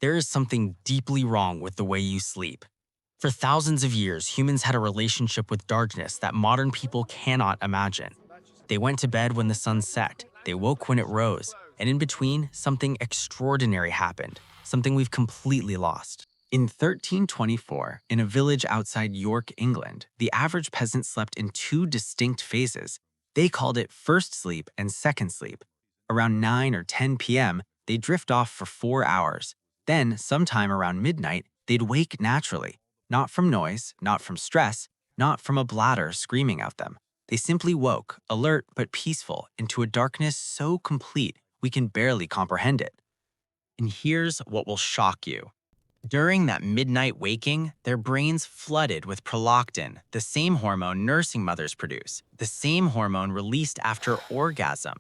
there is something deeply wrong with the way you sleep. For thousands of years, humans had a relationship with darkness that modern people cannot imagine. They went to bed when the sun set, they woke when it rose, and in between, something extraordinary happened, something we've completely lost. In 1324, in a village outside York, England, the average peasant slept in two distinct phases. They called it first sleep and second sleep. Around 9 or 10 p.m., they'd drift off for 4 hours. Then, sometime around midnight, they'd wake naturally, not from noise, not from stress, not from a bladder screaming at them. They simply woke, alert but peaceful, into a darkness so complete we can barely comprehend it. And here's what will shock you. During that midnight waking, their brains flooded with prolactin, the same hormone nursing mothers produce, the same hormone released after orgasm.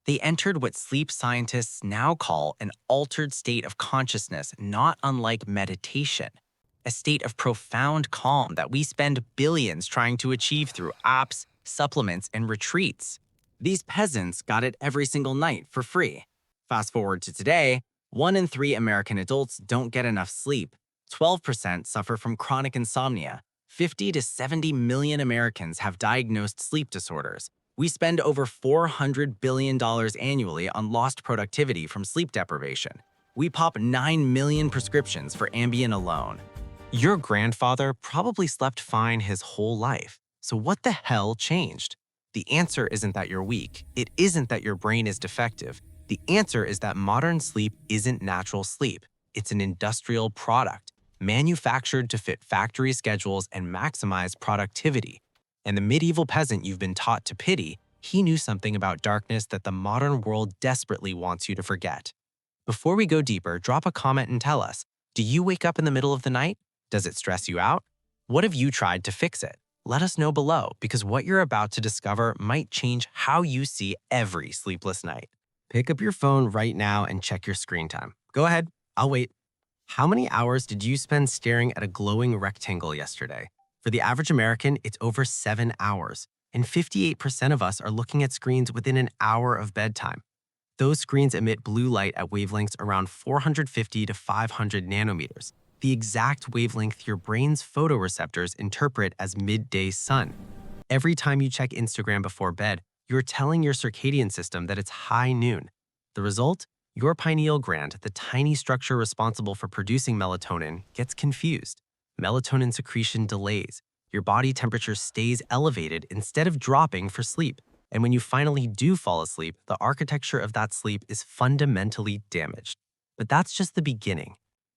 They entered what sleep scientists now call an altered state of consciousness, not unlike meditation, a state of profound calm that we spend billions trying to achieve through apps, supplements, and retreats. These peasants got it every single night for free. Fast forward to today, 1 in 3 American adults don't get enough sleep. 12% suffer from chronic insomnia. 50 to 70 million Americans have diagnosed sleep disorders. We spend over $400 billion annually on lost productivity from sleep deprivation. We pop 9 million prescriptions for Ambien alone. Your grandfather probably slept fine his whole life. So what the hell changed? The answer isn't that you're weak. It isn't that your brain is defective. The answer is that modern sleep isn't natural sleep. It's an industrial product, manufactured to fit factory schedules and maximize productivity. And the medieval peasant you've been taught to pity, he knew something about darkness that the modern world desperately wants you to forget. Before we go deeper, drop a comment and tell us, do you wake up in the middle of the night? Does it stress you out? What have you tried to fix it? Let us know below, because what you're about to discover might change how you see every sleepless night. Pick up your phone right now and check your screen time. Go ahead, I'll wait. How many hours did you spend staring at a glowing rectangle yesterday? For the average American, it's over 7 hours, and 58% of us are looking at screens within an hour of bedtime. Those screens emit blue light at wavelengths around 450 to 500 nanometers, the exact wavelength your brain's photoreceptors interpret as midday sun. Every time you check Instagram before bed, you're telling your circadian system that it's high noon. The result? Your pineal gland, the tiny structure responsible for producing melatonin, gets confused. Melatonin secretion delays. Your body temperature stays elevated instead of dropping for sleep. And when you finally do fall asleep, the architecture of that sleep is fundamentally damaged. But that's just the beginning.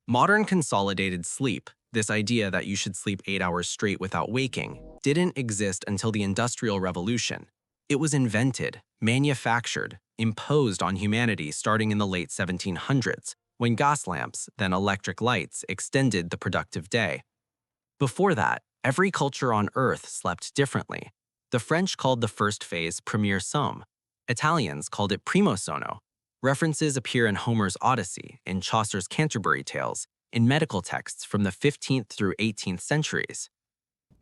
Modern consolidated sleep, this idea that you should sleep 8 hours straight without waking, didn't exist until the Industrial Revolution. It was invented, manufactured, imposed on humanity starting in the late 1700s, when gas lamps, then electric lights, extended the productive day. Before that, every culture on Earth slept differently. The French called the first phase premier somme. Italians called it primo sonno. References appear in Homer's Odyssey, in Chaucer's Canterbury Tales, in medical texts from the 15th through 18th centuries.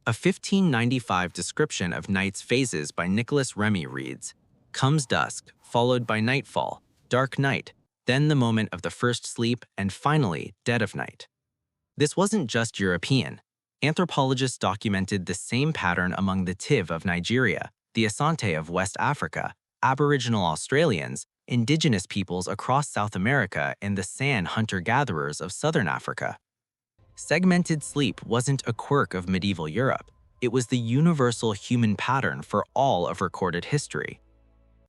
A 1595 description of night's phases by Nicholas Remy reads, "Comes dusk, followed by nightfall, dark night, then the moment of the first sleep, and finally, dead of night." This wasn't just European. Anthropologists documented the same pattern among the Tiv of Nigeria, the Asante of West Africa, Aboriginal Australians, indigenous peoples across South America, and the San hunter-gatherers of Southern Africa. Segmented sleep wasn't a quirk of medieval Europe. It was the universal human pattern for all of recorded history.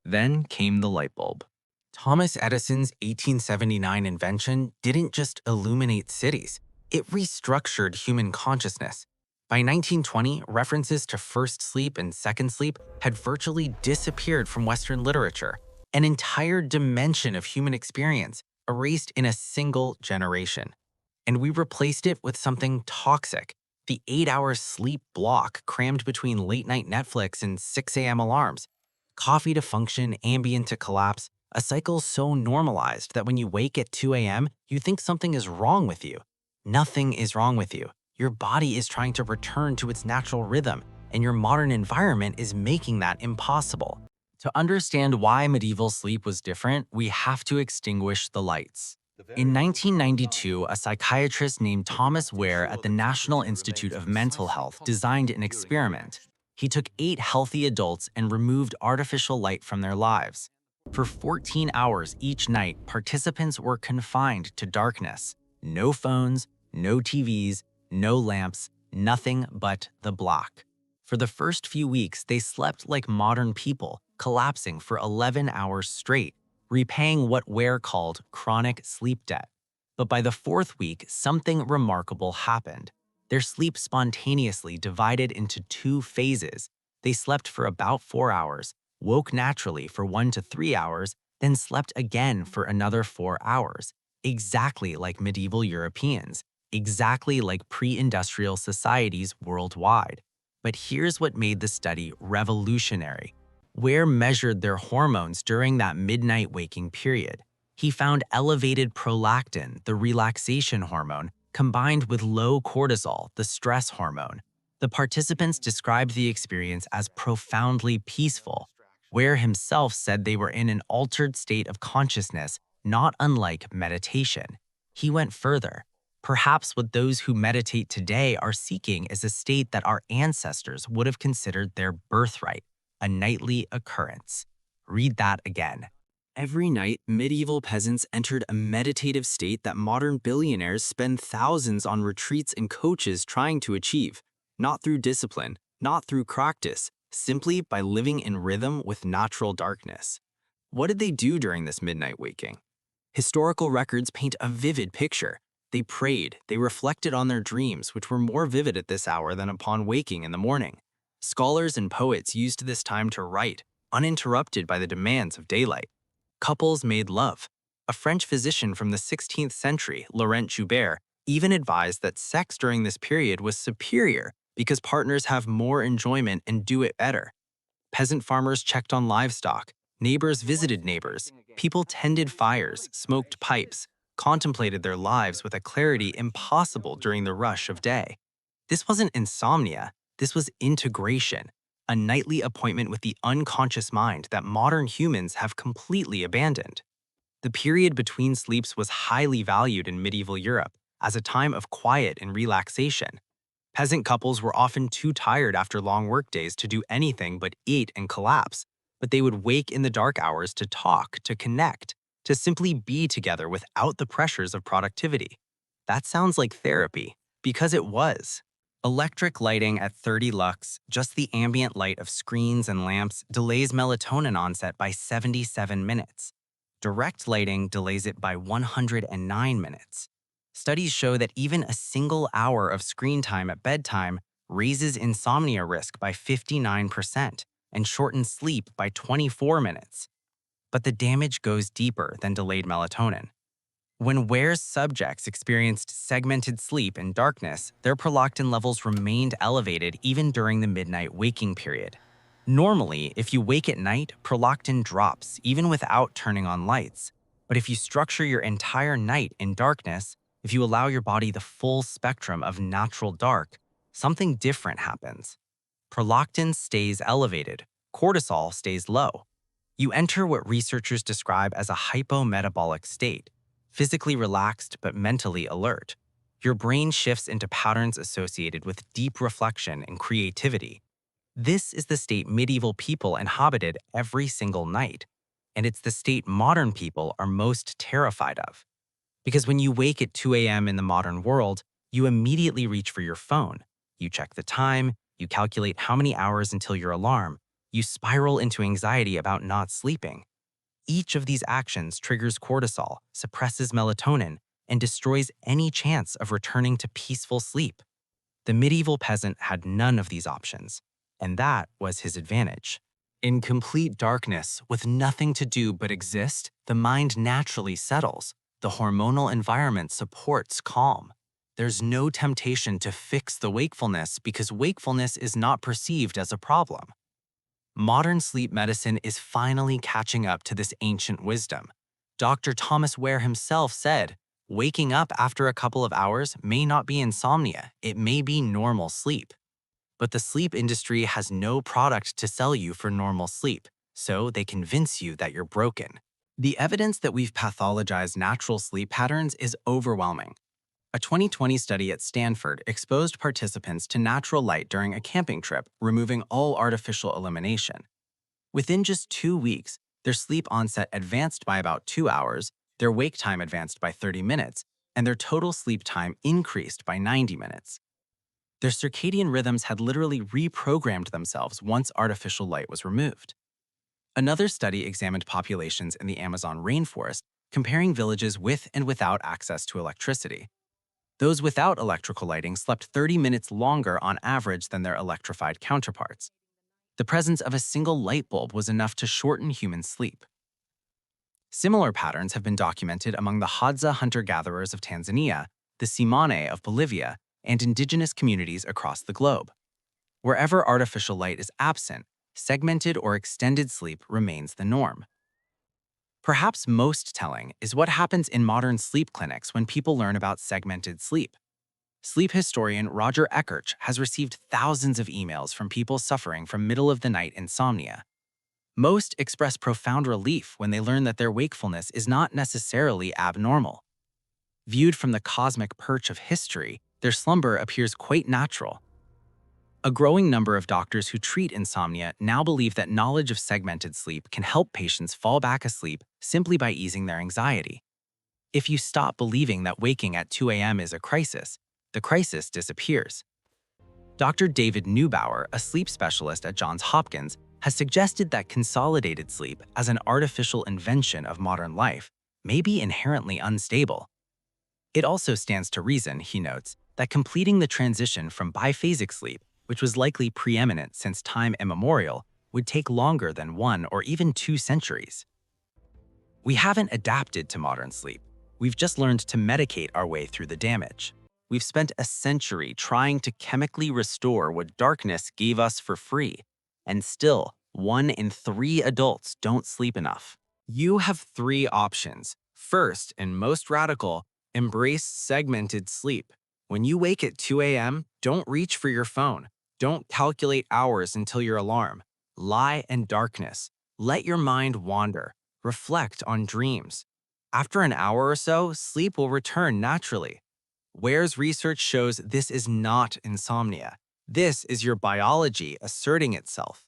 Then came the light bulb. Thomas Edison's 1879 invention didn't just illuminate cities, it restructured human consciousness. By 1920, references to first sleep and second sleep had virtually disappeared from Western literature, an entire dimension of human experience erased in a single generation. And we replaced it with something toxic, the 8-hour sleep block crammed between late-night Netflix and 6 a.m. alarms. Coffee to function, Ambien to collapse, a cycle so normalized that when you wake at 2 a.m., you think something is wrong with you. Nothing is wrong with you. Your body is trying to return to its natural rhythm, and your modern environment is making that impossible. To understand why medieval sleep was different, we have to extinguish the lights. In 1992, a psychiatrist named Thomas Wehr at the National Institute of Mental Health designed an experiment. He took 8 healthy adults and removed artificial light from their lives. For 14 hours each night, participants were confined to darkness. No phones, no TVs, no lamps, nothing but the block. For the first few weeks, they slept like modern people, collapsing for 11 hours straight, repaying what Wehr called chronic sleep debt. But by the 4th week, something remarkable happened. Their sleep spontaneously divided into 2 phases. They slept for about 4 hours, woke naturally for 1 to 3 hours, then slept again for another 4 hours, exactly like medieval Europeans, exactly like pre-industrial societies worldwide. But here's what made the study revolutionary. Wehr measured their hormones during that midnight waking period. He found elevated prolactin, the relaxation hormone, combined with low cortisol, the stress hormone. The participants described the experience as profoundly peaceful. Wehr himself said they were in an altered state of consciousness, not unlike meditation. He went further. Perhaps what those who meditate today are seeking is a state that our ancestors would have considered their birthright, a nightly occurrence. Read that again. Every night, medieval peasants entered a meditative state that modern billionaires spend thousands on retreats and coaches trying to achieve, not through discipline, not through practice, simply by living in rhythm with natural darkness. What did they do during this midnight waking? Historical records paint a vivid picture. They prayed, they reflected on their dreams, which were more vivid at this hour than upon waking in the morning. Scholars and poets used this time to write, uninterrupted by the demands of daylight. Couples made love. A French physician from the 16th century, Laurent Joubert, even advised that sex during this period was superior because partners have more enjoyment and do it better. Peasant farmers checked on livestock. Neighbors visited neighbors. People tended fires, smoked pipes, contemplated their lives with a clarity impossible during the rush of day. This wasn't insomnia. This was integration, a nightly appointment with the unconscious mind that modern humans have completely abandoned. The period between sleeps was highly valued in medieval Europe as a time of quiet and relaxation. Peasant couples were often too tired after long workdays to do anything but eat and collapse, but they would wake in the dark hours to talk, to connect, to simply be together without the pressures of productivity. That sounds like therapy, because it was. Electric lighting at 30 lux, just the ambient light of screens and lamps, delays melatonin onset by 77 minutes. Direct lighting delays it by 109 minutes. Studies show that even a single hour of screen time at bedtime raises insomnia risk by 59% and shortens sleep by 24 minutes. But the damage goes deeper than delayed melatonin. When Wehr's subjects experienced segmented sleep and darkness, their prolactin levels remained elevated even during the midnight waking period. Normally, if you wake at night, prolactin drops even without turning on lights. But if you structure your entire night in darkness, if you allow your body the full spectrum of natural dark, something different happens. Prolactin stays elevated, cortisol stays low. You enter what researchers describe as a hypometabolic state, physically relaxed but mentally alert. Your brain shifts into patterns associated with deep reflection and creativity. This is the state medieval people inhabited every single night, and it's the state modern people are most terrified of. Because when you wake at 2 a.m. in the modern world, you immediately reach for your phone. You check the time, you calculate how many hours until your alarm, you spiral into anxiety about not sleeping. Each of these actions triggers cortisol, suppresses melatonin, and destroys any chance of returning to peaceful sleep. The medieval peasant had none of these options, and that was his advantage. In complete darkness, with nothing to do but exist, the mind naturally settles. The hormonal environment supports calm. There's no temptation to fix the wakefulness because wakefulness is not perceived as a problem. Modern sleep medicine is finally catching up to this ancient wisdom. Dr. Thomas Wehr himself said, "Waking up after a couple of hours may not be insomnia, it may be normal sleep." But the sleep industry has no product to sell you for normal sleep, so they convince you that you're broken. The evidence that we've pathologized natural sleep patterns is overwhelming. A 2020 study at Stanford exposed participants to natural light during a camping trip, removing all artificial illumination. Within just 2 weeks, their sleep onset advanced by about 2 hours, their wake time advanced by 30 minutes, and their total sleep time increased by 90 minutes. Their circadian rhythms had literally reprogrammed themselves once artificial light was removed. Another study examined populations in the Amazon rainforest, comparing villages with and without access to electricity. Those without electrical lighting slept 30 minutes longer on average than their electrified counterparts. The presence of a single light bulb was enough to shorten human sleep. Similar patterns have been documented among the Hadza hunter-gatherers of Tanzania, the Tsimane of Bolivia, and indigenous communities across the globe. Wherever artificial light is absent, segmented or extended sleep remains the norm. Perhaps most telling is what happens in modern sleep clinics when people learn about segmented sleep. Sleep historian Roger Ekirch has received thousands of emails from people suffering from middle-of-the-night insomnia. Most express profound relief when they learn that their wakefulness is not necessarily abnormal. Viewed from the cosmic perch of history, their slumber appears quite natural. A growing number of doctors who treat insomnia now believe that knowledge of segmented sleep can help patients fall back asleep simply by easing their anxiety. If you stop believing that waking at 2 a.m. is a crisis, the crisis disappears. Dr. David Neubauer, a sleep specialist at Johns Hopkins, has suggested that consolidated sleep as an artificial invention of modern life may be inherently unstable. It also stands to reason, he notes, that completing the transition from biphasic sleep, which was likely preeminent since time immemorial, would take longer than 1 or even 2 centuries. We haven't adapted to modern sleep. We've just learned to medicate our way through the damage. We've spent a century trying to chemically restore what darkness gave us for free, and still, 1 in 3 adults don't sleep enough. You have 3 options. First, and most radical, embrace segmented sleep. When you wake at 2 a.m., don't reach for your phone. Don't calculate hours until your alarm. Lie in darkness. Let your mind wander. Reflect on dreams. After an hour or so, sleep will return naturally. Wehr's research shows this is not insomnia. This is your biology asserting itself.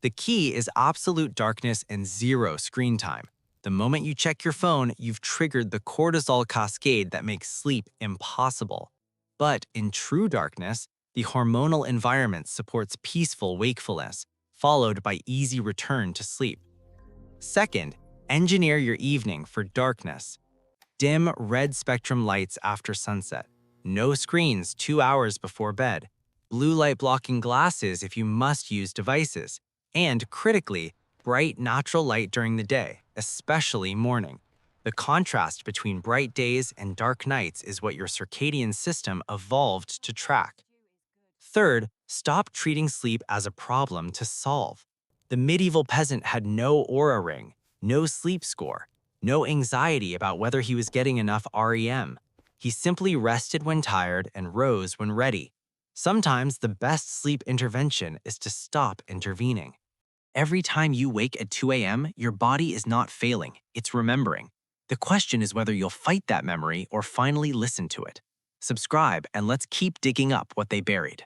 The key is absolute darkness and 0 screen time. The moment you check your phone, you've triggered the cortisol cascade that makes sleep impossible. But in true darkness, the hormonal environment supports peaceful wakefulness, followed by easy return to sleep. Second, engineer your evening for darkness. Dim red spectrum lights after sunset. No screens 2 hours before bed. Blue light blocking glasses if you must use devices. And critically, bright natural light during the day, especially morning. The contrast between bright days and dark nights is what your circadian system evolved to track. Third, stop treating sleep as a problem to solve. The medieval peasant had no aura ring, no sleep score, no anxiety about whether he was getting enough REM. He simply rested when tired and rose when ready. Sometimes the best sleep intervention is to stop intervening. Every time you wake at 2 a.m., your body is not failing, it's remembering. The question is whether you'll fight that memory or finally listen to it. Subscribe and let's keep digging up what they buried.